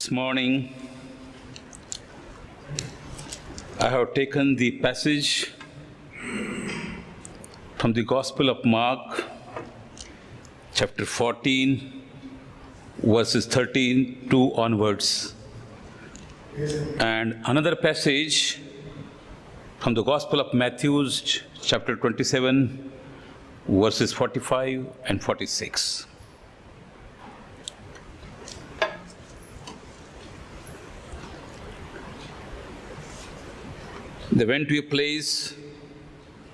This morning, I have taken the passage from the Gospel of Mark, chapter 14, verses 13 to onwards, and another passage from the Gospel of Matthew, chapter 27, verses 45 and 46. They went to a place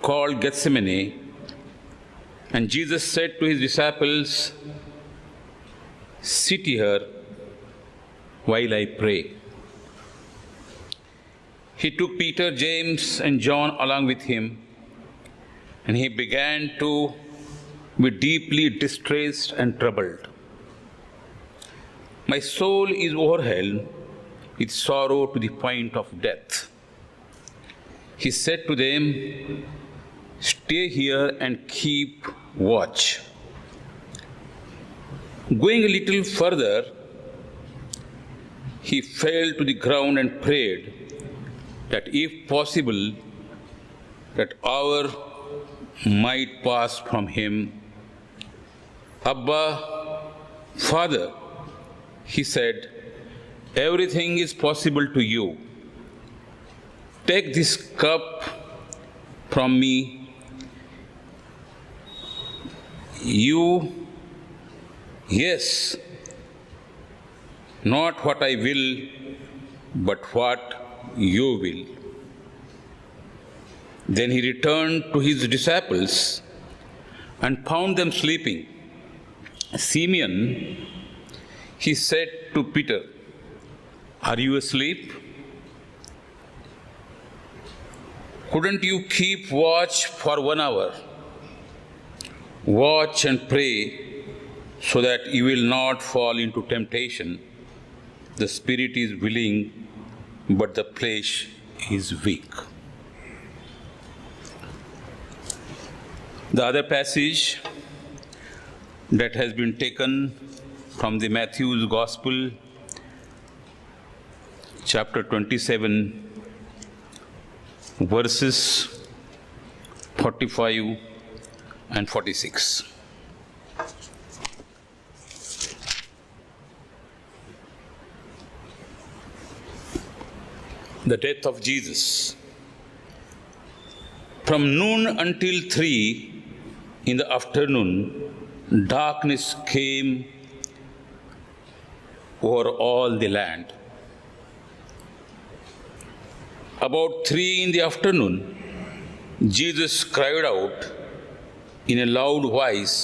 called Gethsemane, and Jesus said to his disciples, "Sit here while I pray." He took Peter, James, and John along with him, and he began to be deeply distressed and troubled. "My soul is overwhelmed with sorrow to the point of death." He said to them, "Stay here and keep watch." Going a little further, he fell to the ground and prayed that if possible, that hour might pass from him. "Abba, Father," he said, "everything is possible to you. Take this cup from me. Yes, not what I will, but what you will." Then he returned to his disciples and found them sleeping. "Simeon," he said to Peter, "are you asleep? Couldn't you keep watch for 1 hour? Watch and pray so that you will not fall into temptation. The spirit is willing, but the flesh is weak." The other passage that has been taken from the Matthew's Gospel, chapter 27, verses 45 and 46. The death of Jesus. From noon until 3 in the afternoon, darkness came over all the land. About 3 in the afternoon, Jesus cried out in a loud voice,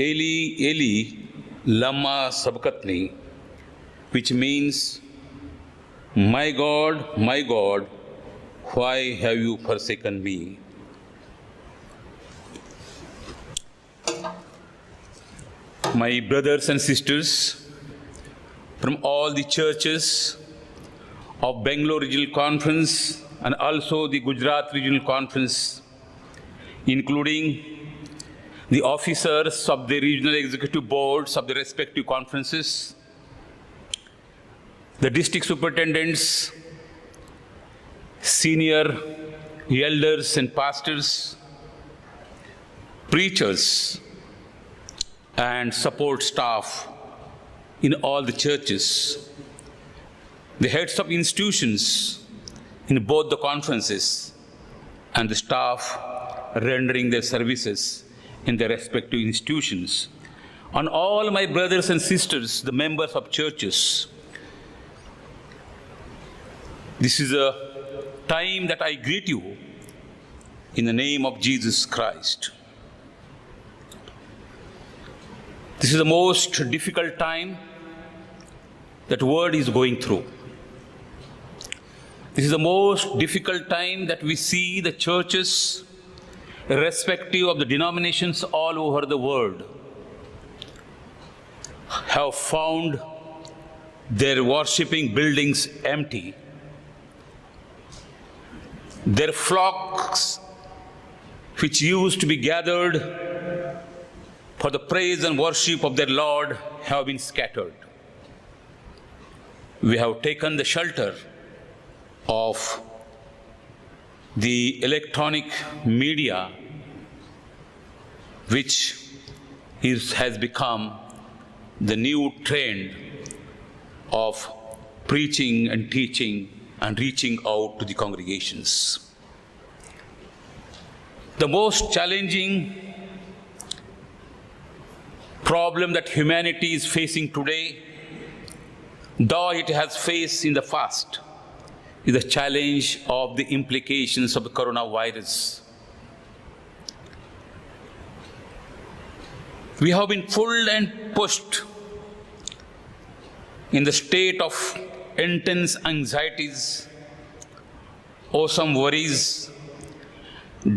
"Eli, Eli, lama sabachthani," which means, my God, why have you forsaken me?" My brothers and sisters from all the churches of Bangalore Regional Conference and also the Gujarat Regional Conference, including the officers of the regional executive boards of the respective conferences, the district superintendents, senior elders and pastors, preachers, and support staff in all the churches, the heads of institutions in both the conferences, and the staff rendering their services in their respective institutions, on all my brothers and sisters, the members of churches. This is a time that I greet you in the name of Jesus Christ. This is the most difficult time that the world is going through. This is the most difficult time that we see the churches, irrespective of the denominations all over the world, have found their worshipping buildings empty. Their flocks, which used to be gathered for the praise and worship of their Lord, have been scattered. we have taken the shelter of the electronic media, which has become the new trend of preaching and teaching and reaching out to the congregations. The most challenging problem that humanity is facing today, though it has faced in the past, is the challenge of the implications of the coronavirus. We have been pulled and pushed in the state of intense anxieties, awesome worries,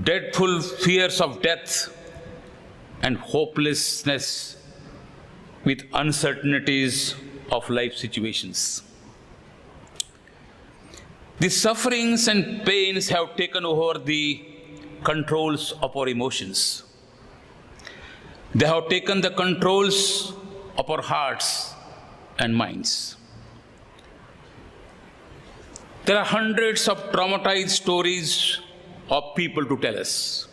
dreadful fears of death, and hopelessness with uncertainties of life situations. The sufferings and pains have taken over the controls of our emotions. They have taken the controls of our hearts and minds. There are hundreds of traumatized stories of people to tell us.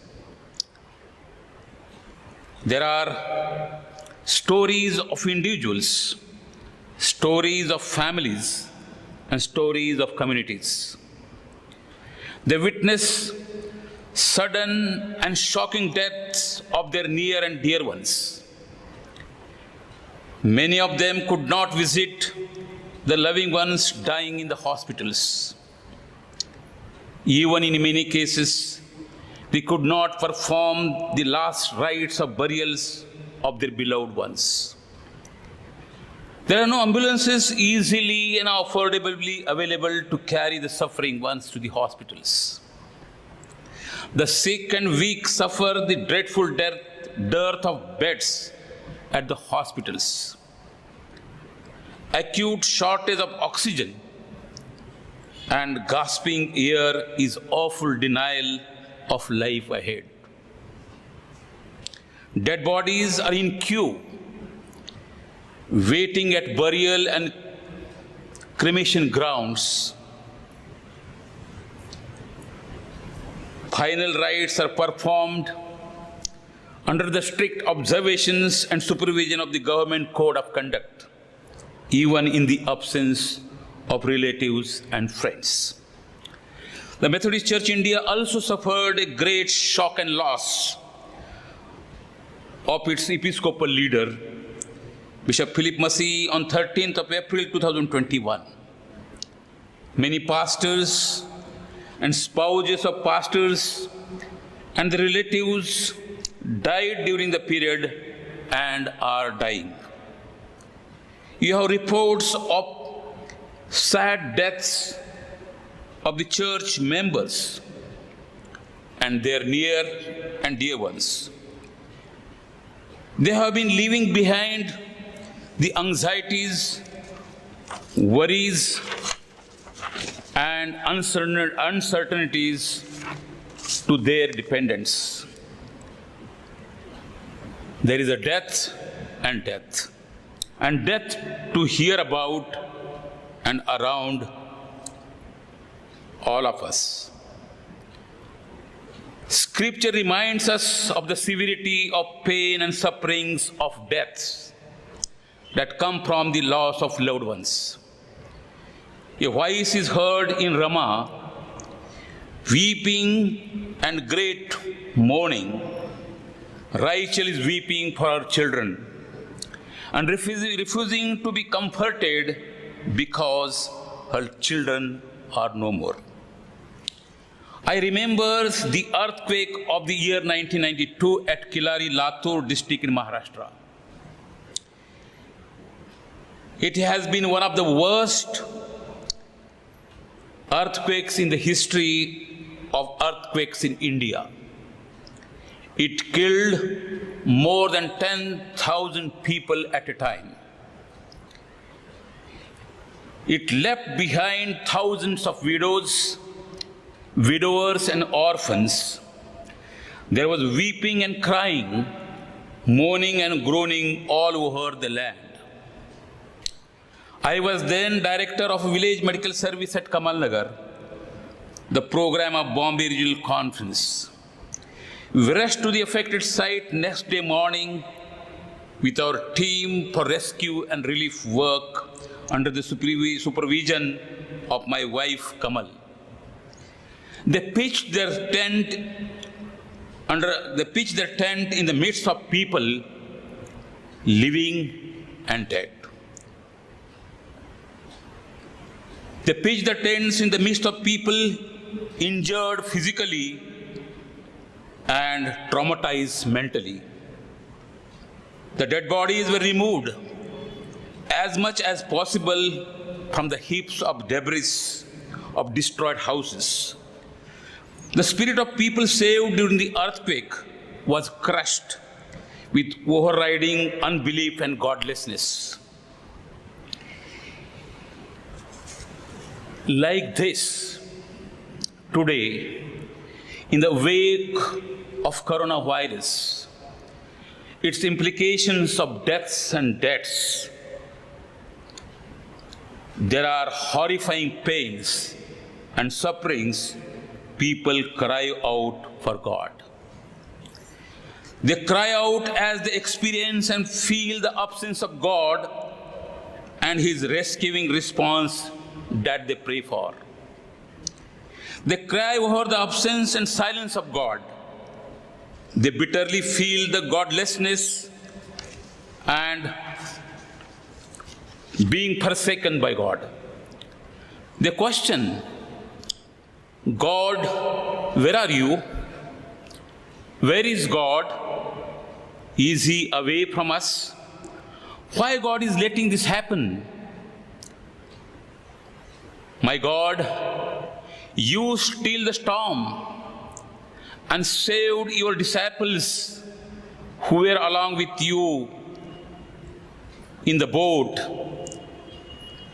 There are stories of individuals, stories of families, and stories of communities. They witness sudden and shocking deaths of their near and dear ones. Many of them could not visit the loving ones dying in the hospitals. Even in many cases, they could not perform the last rites of burials of their beloved ones. There are no ambulances easily and affordably available to carry the suffering ones to the hospitals. The sick and weak suffer the dreadful dearth of beds at the hospitals. Acute shortage of oxygen and gasping air is awful denial of life ahead. Dead bodies are in queue, waiting at burial and cremation grounds. Final rites are performed under the strict observations and supervision of the government code of conduct, even in the absence of relatives and friends. The Methodist Church India also suffered a great shock and loss of its Episcopal leader, Bishop Philip Massey, on 13th of April 2021. Many pastors and spouses of pastors and the relatives died during the period and are dying. You have reports of sad deaths of the church members and their near and dear ones. They have been leaving behind the anxieties, worries, and uncertainties to their dependents. There is a death, and death to hear about and around all of us. Scripture reminds us of the severity of pain and sufferings of deaths that come from the loss of loved ones. A voice is heard in Ramah, weeping and great mourning. Rachel is weeping for her children and refusing to be comforted because her children are no more. I remember the earthquake of the year 1992 at Kilari, Latur district in Maharashtra. It has been one of the worst earthquakes in the history of earthquakes in India. It killed more than 10,000 people at a time. It left behind thousands of widowers and orphans. There was weeping and crying, mourning and groaning all over the land. I was then director of a village medical service at Kamal Nagar, the program of Bombay Regional Conference. We rushed to the affected site next day morning with our team for rescue and relief work under the supervision of my wife Kamal. They pitched their tent in the midst of people living and dead. They pitched the tents in the midst of people injured physically and traumatized mentally. The dead bodies were removed as much as possible from the heaps of debris of destroyed houses. The spirit of people saved during the earthquake was crushed with overriding unbelief and godlessness. Like this, today, in the wake of coronavirus, its implications of deaths and deaths, there are horrifying pains and sufferings. People cry out for God. They cry out as they experience and feel the absence of God and His rescuing response that they pray for. They cry over the absence and silence of God. They bitterly feel the godlessness and being forsaken by God. They question, God, where are you? Where is God? Is He away from us? Why God is letting this happen? My God, you still the storm and saved your disciples who were along with you in the boat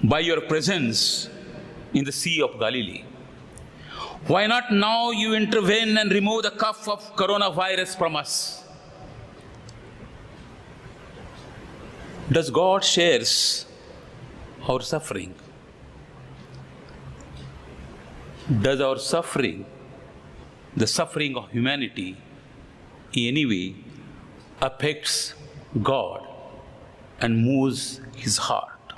by your presence in the Sea of Galilee. Why not now you intervene and remove the cuff of coronavirus from us? Does God shares our suffering? Does our suffering, the suffering of humanity, in any way affects God and moves His heart?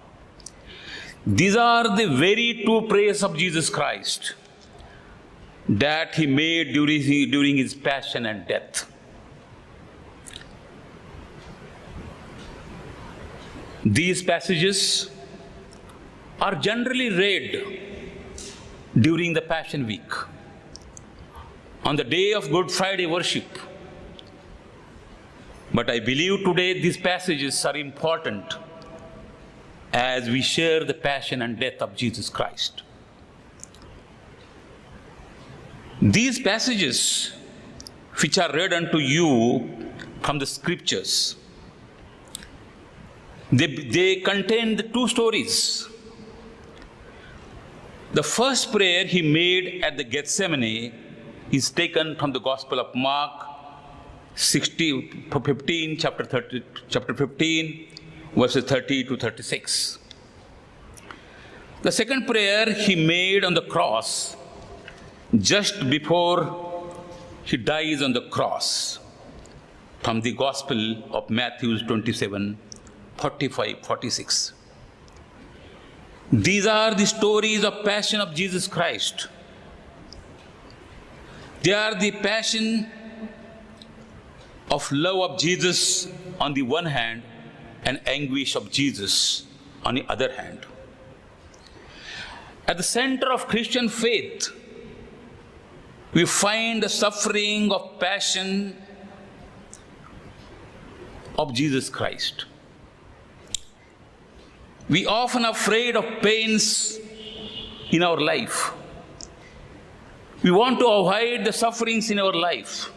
These are the very two prayers of Jesus Christ that He made during His passion and death. These passages are generally read during the Passion Week, on the day of Good Friday worship. But I believe today these passages are important as we share the passion and death of Jesus Christ. These passages which are read unto you from the scriptures, they contain the two stories. The first prayer He made at the Gethsemane is taken from the Gospel of Mark, chapter 15, verses 30 to 36. The second prayer He made on the cross just before He dies on the cross, from the Gospel of Matthew 27, 45, 46. These are the stories of passion of Jesus Christ. They are the passion of love of Jesus on the one hand and anguish of Jesus on the other hand. At the center of Christian faith, we find the suffering of passion of Jesus Christ. We often are afraid of pains in our life. We want to avoid the sufferings in our life.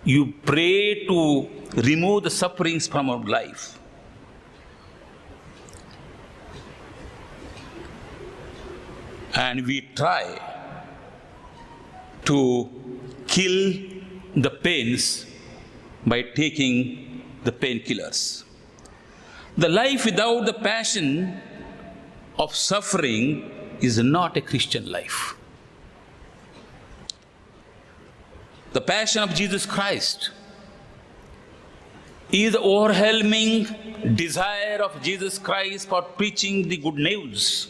You pray to remove the sufferings from our life. And we try to kill the pains by taking the painkillers. The life without the passion of suffering is not a Christian life. The passion of Jesus Christ is the overwhelming desire of Jesus Christ for preaching the good news,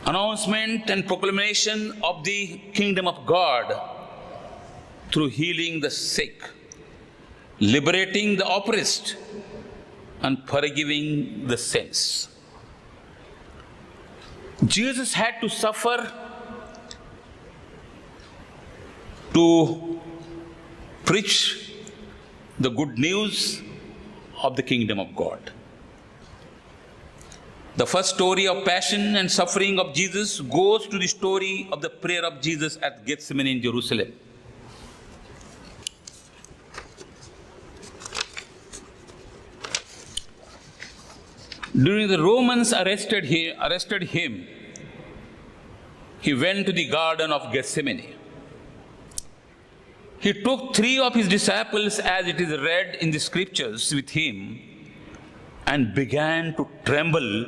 announcement and proclamation of the kingdom of God through healing the sick, liberating the oppressed, and forgiving the sins. Jesus had to suffer to preach the good news of the kingdom of God. The first story of passion and suffering of Jesus goes to the story of the prayer of Jesus at Gethsemane in Jerusalem. During the Romans arrested him, he went to the Garden of Gethsemane. He took 3 of his disciples, as it is read in the scriptures, with him and began to tremble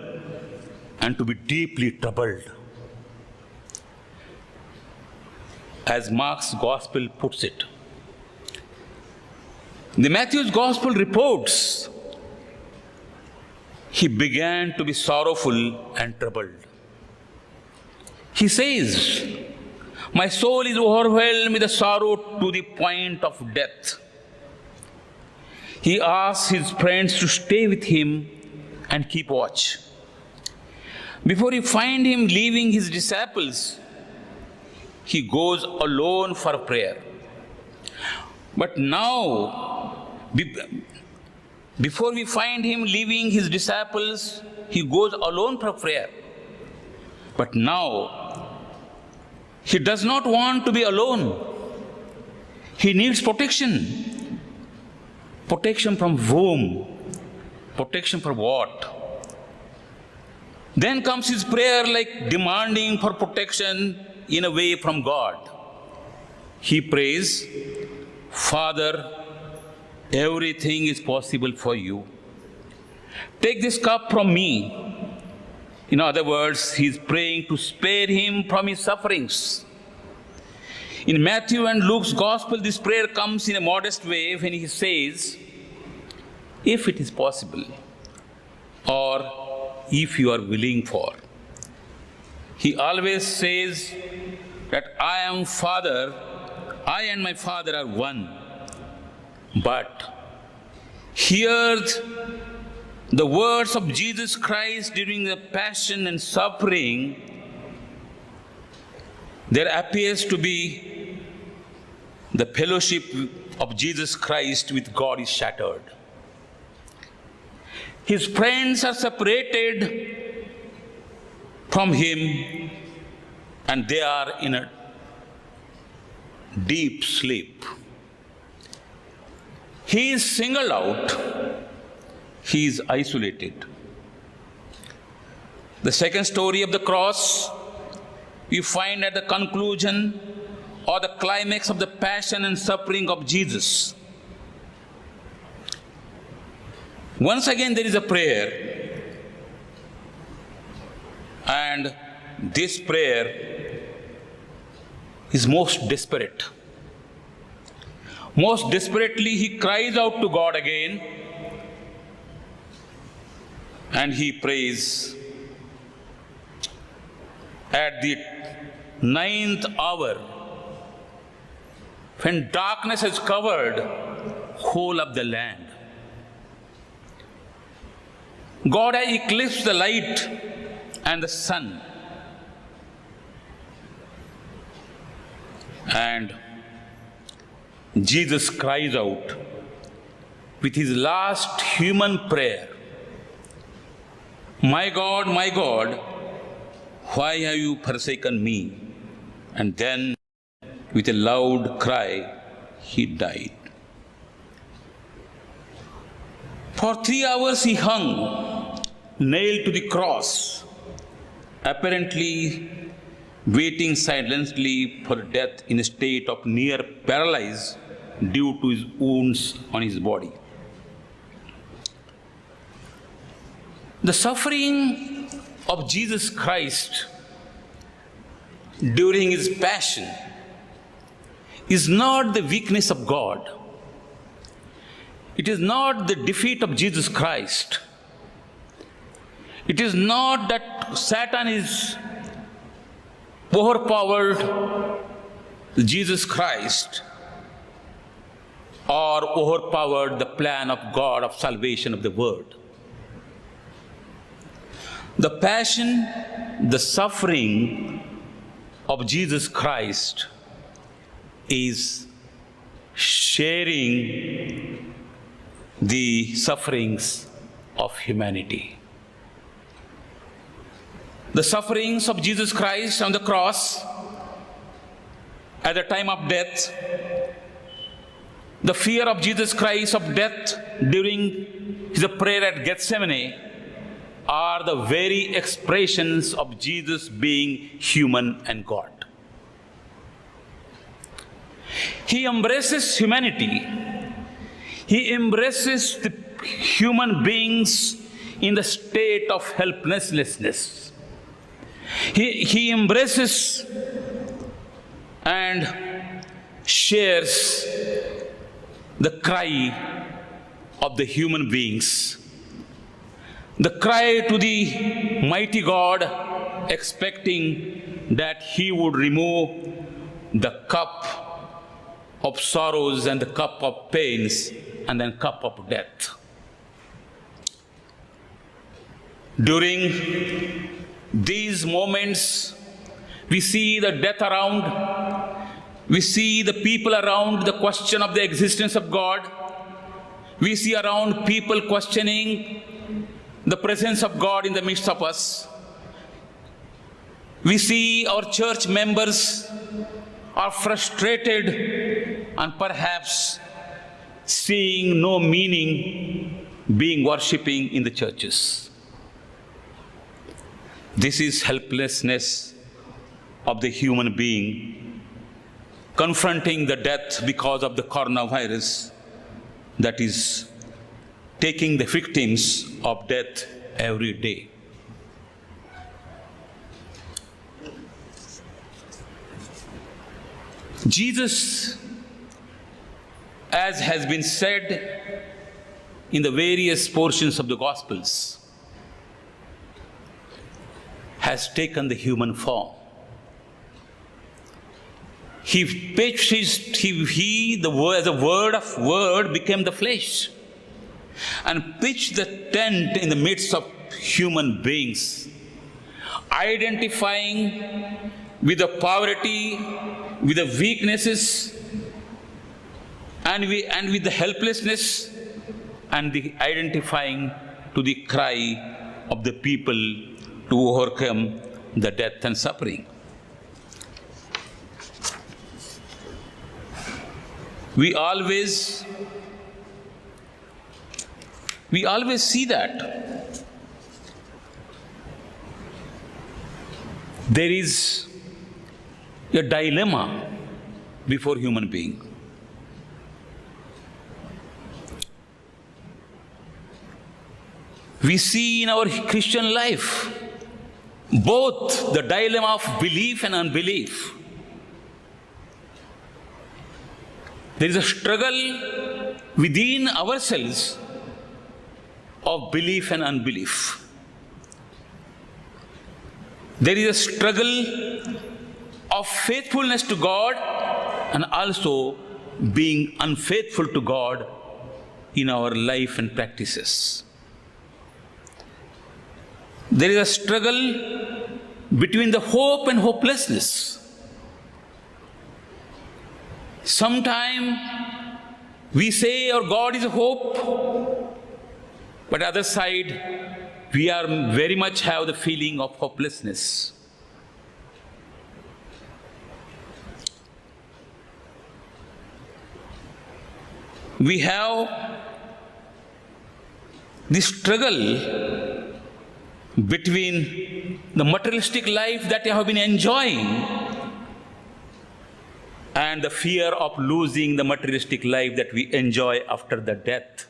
and to be deeply troubled. As Mark's gospel puts it. The Matthew's gospel reports he began to be sorrowful and troubled. He says, "My soul is overwhelmed with the sorrow to the point of death." He asks his friends to stay with him and keep watch. Before you find him leaving his disciples, he goes alone for prayer. But now, before we find him leaving his disciples, he goes alone for prayer. But now, he does not want to be alone. He needs protection. Protection from whom? Protection for what? Then comes his prayer, like demanding for protection in a way from God. He prays, "Father, everything is possible for you. Take this cup from me." In other words, he is praying to spare him from his sufferings. In Matthew and Luke's gospel, this prayer comes in a modest way when he says, "If it is possible," or "if you are willing for." He always says that I and my Father are one. But hear the words of Jesus Christ during the passion and suffering. There appears to be the fellowship of Jesus Christ with God is shattered. His friends are separated from him, and they are in a deep sleep. He is singled out. He is isolated. The second story of the cross we find at the conclusion or the climax of the passion and suffering of Jesus. Once again, there is a prayer, and this prayer is most desperate. Most desperately, he cries out to God again, and he prays. At the 9th hour, when darkness has covered whole of the land, God has eclipsed the light and the sun, and Jesus cries out with his last human prayer, my God, why have you forsaken me?" And then, with a loud cry, he died. For 3 hours he hung, nailed to the cross, apparently waiting silently for death in a state of near paralysis due to his wounds on his body. The suffering of Jesus Christ during his passion is not the weakness of God. It is not the defeat of Jesus Christ. It is not that Satan is overpowered Jesus Christ or overpowered the plan of God of salvation of the world. The passion, the suffering of Jesus Christ is sharing the sufferings of humanity. The sufferings of Jesus Christ on the cross at the time of death, the fear of Jesus Christ of death during his prayer at Gethsemane are the very expressions of Jesus being human and God. He embraces humanity. He embraces the human beings in the state of helplessness. He embraces and shares the cry of the human beings. The cry to the mighty God, expecting that he would remove the cup of sorrows and the cup of pains and then cup of death. During these moments, we see the death around, we see the people around the question of the existence of God, we see around people questioning the presence of God in the midst of us. We see our church members are frustrated and perhaps seeing no meaning being worshipping in the churches. This is helplessness of the human being confronting the death because of the coronavirus that is taking the victims of death every day. Jesus, as has been said in the various portions of the Gospels, has taken the human form. He pitched as a word became the flesh and pitched the tent in the midst of human beings, identifying with the poverty, with the weaknesses, and with the helplessness, and the identifying to the cry of the people to overcome the death and suffering. We always see that there is a dilemma before human being. We see in our Christian life both the dilemma of belief and unbelief. There is a struggle within ourselves of belief and unbelief. There is a struggle of faithfulness to God and also being unfaithful to God in our life and practices. There is a struggle between the hope and hopelessness. Sometimes we say our God is a hope, but other side we are very much have the feeling of hopelessness. We have this struggle between the materialistic life that you have been enjoying and the fear of losing the materialistic life that we enjoy after the death.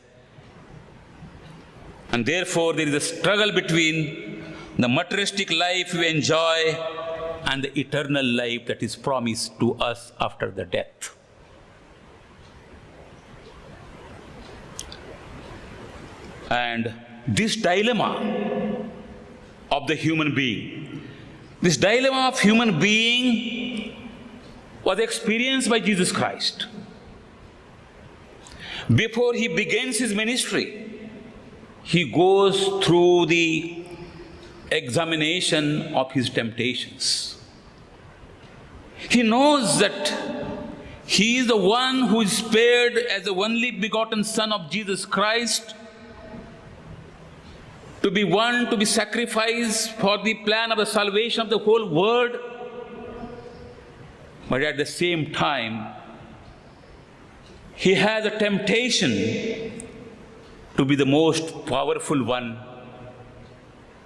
And therefore, there is a struggle between the materialistic life we enjoy and the eternal life that is promised to us after the death. And this dilemma of the human being, this dilemma of human being was experienced by Jesus Christ. Before he begins his ministry, he goes through the examination of his temptations. He knows that he is the one who is spared as the only begotten Son of Jesus Christ, to be one to be sacrificed for the plan of the salvation of the whole world. But at the same time, he has a temptation to be the most powerful one,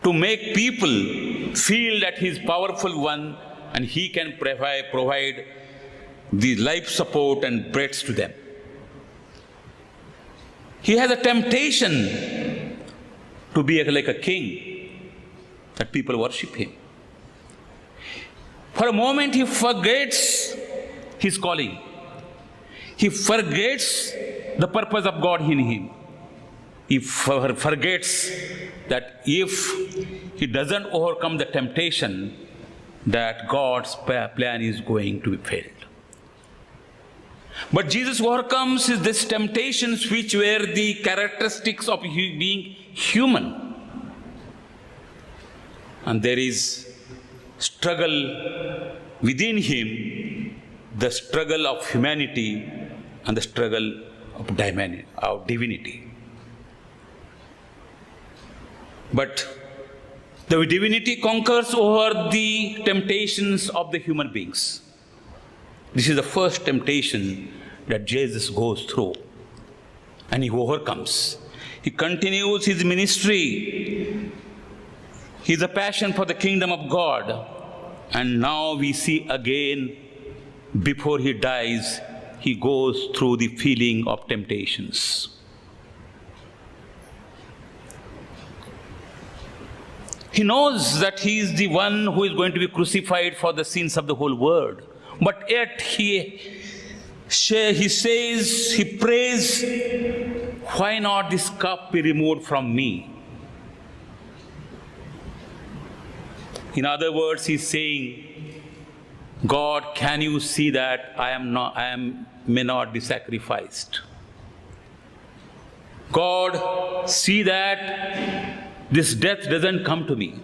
to make people feel that he is powerful one and he can provide the life support and bread to them. He has a temptation to be like a king, that people worship him. For a moment he forgets his calling. He forgets the purpose of God in him. He forgets that if he doesn't overcome the temptation, that God's plan is going to be failed. But Jesus overcomes these temptations, which were the characteristics of being human. And there is struggle within him, the struggle of humanity and the struggle of divinity. But the divinity conquers over the temptations of the human beings. This is the first temptation that Jesus goes through, and he overcomes. He continues his ministry. He has a passion for the kingdom of God. And now we see again, before he dies, he goes through the feeling of temptations. He knows that he is the one who is going to be crucified for the sins of the whole world. But yet he says, he prays, why not this cup be removed from me? In other words, he's saying, God, can you see that I may not be sacrificed? God, see that this death doesn't come to me.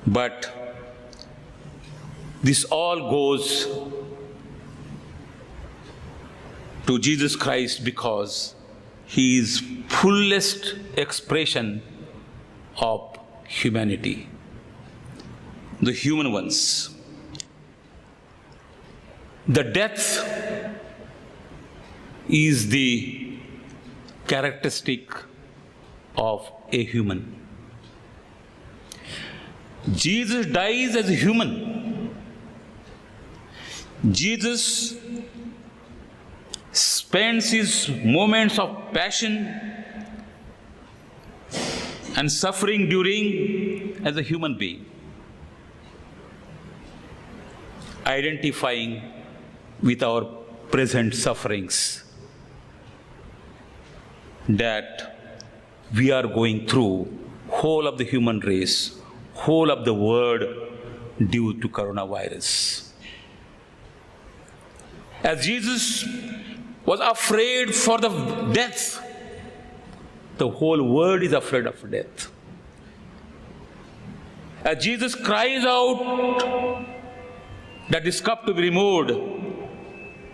But this all goes to Jesus Christ because he is fullest expression of humanity, the human ones. The death is the characteristic of a human. Jesus dies as a human. Jesus spends his moments of passion and suffering during as a human being, identifying with our present sufferings that we are going through, whole of the human race, whole of the world, due to coronavirus. As Jesus was afraid for the death, the whole world is afraid of death. As Jesus cries out that this cup to be removed,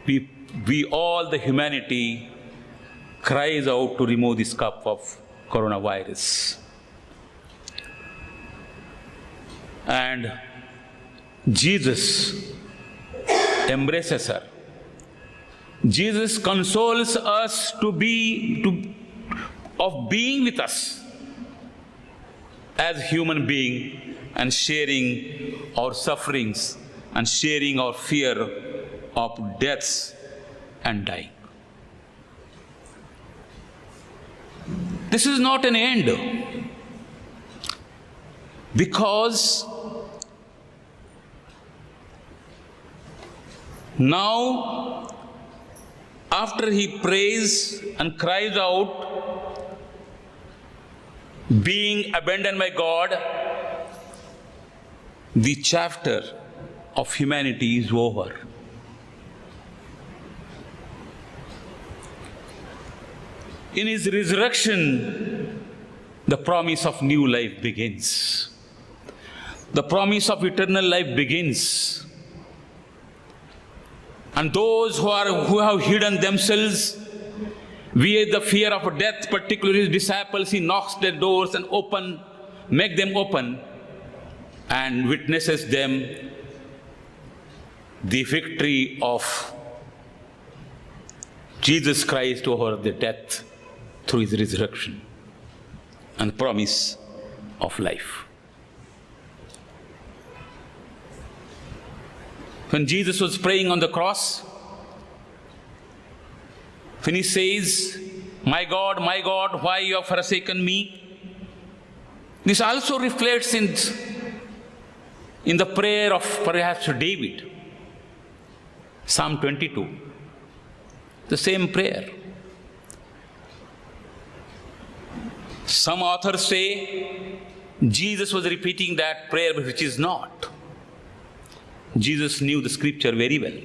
we all, the humanity, cries out to remove this cup of coronavirus. And Jesus embraces her. Jesus consoles us of being with us as human being and sharing our sufferings and sharing our fear of deaths and dying. This is not an end. Because now, after he prays and cries out, being abandoned by God, the chapter of humanity is over. In his resurrection, the promise of new life begins. The promise of eternal life begins. And those who have hidden themselves via the fear of death, particularly his disciples, he knocks their doors and make them open, and witnesses them the victory of Jesus Christ over the death through his resurrection and promise of life. When Jesus was praying on the cross, when he says, my God, why you have forsaken me?" This also reflects in the prayer of perhaps David, Psalm 22, the same prayer. Some authors say Jesus was repeating that prayer, which is not. Jesus knew the scripture very well.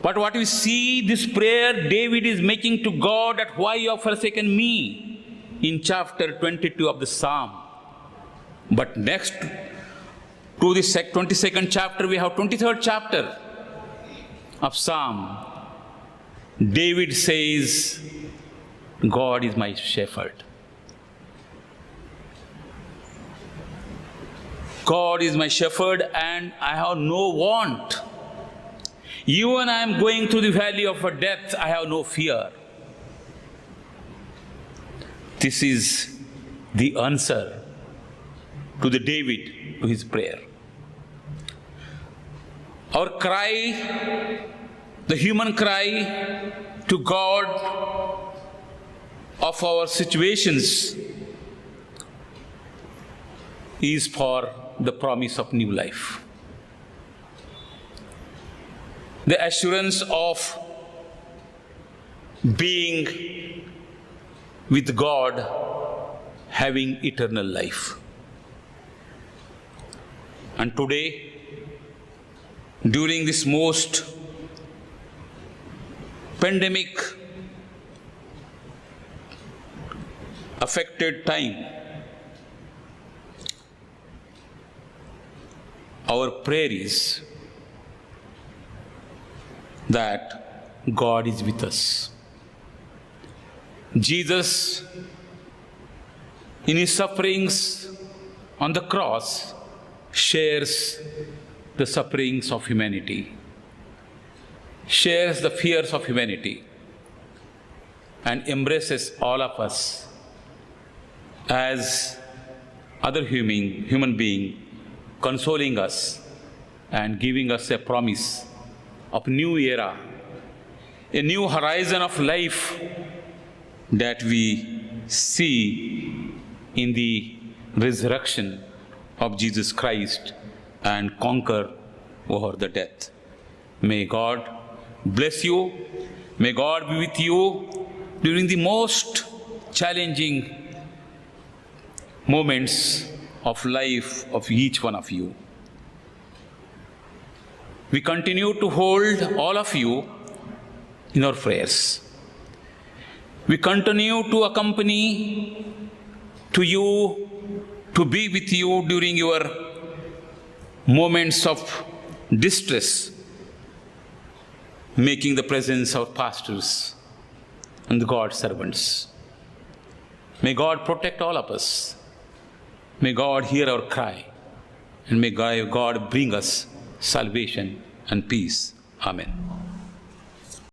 But what we see, this prayer David is making to God, that why you have forsaken me, in chapter 22 of the Psalm. But next to the 22nd chapter, we have 23rd chapter of Psalm. David says, God is my shepherd. God is my shepherd and I have no want. Even I am going through the valley of death, I have no fear. This is the answer to the David, to his prayer. Our cry, the human cry to God of our situations, is for the promise of new life. The assurance of being with God, having eternal life. And today, during this most pandemic affected time, our prayer is that God is with us. Jesus, in his sufferings on the cross, shares the sufferings of humanity, shares the fears of humanity, and embraces all of us as other human being, consoling us and giving us a promise of new era, a new horizon of life that we see in the resurrection of Jesus Christ and conquer over the death. May God bless you. May God be with you during the most challenging moments of life of each one of you. We continue to hold all of you in our prayers. We continue to accompany to you, to be with you during your moments of distress, making the presence of pastors and God's servants. May God protect all of us. May God hear our cry, and may God bring us salvation and peace. Amen.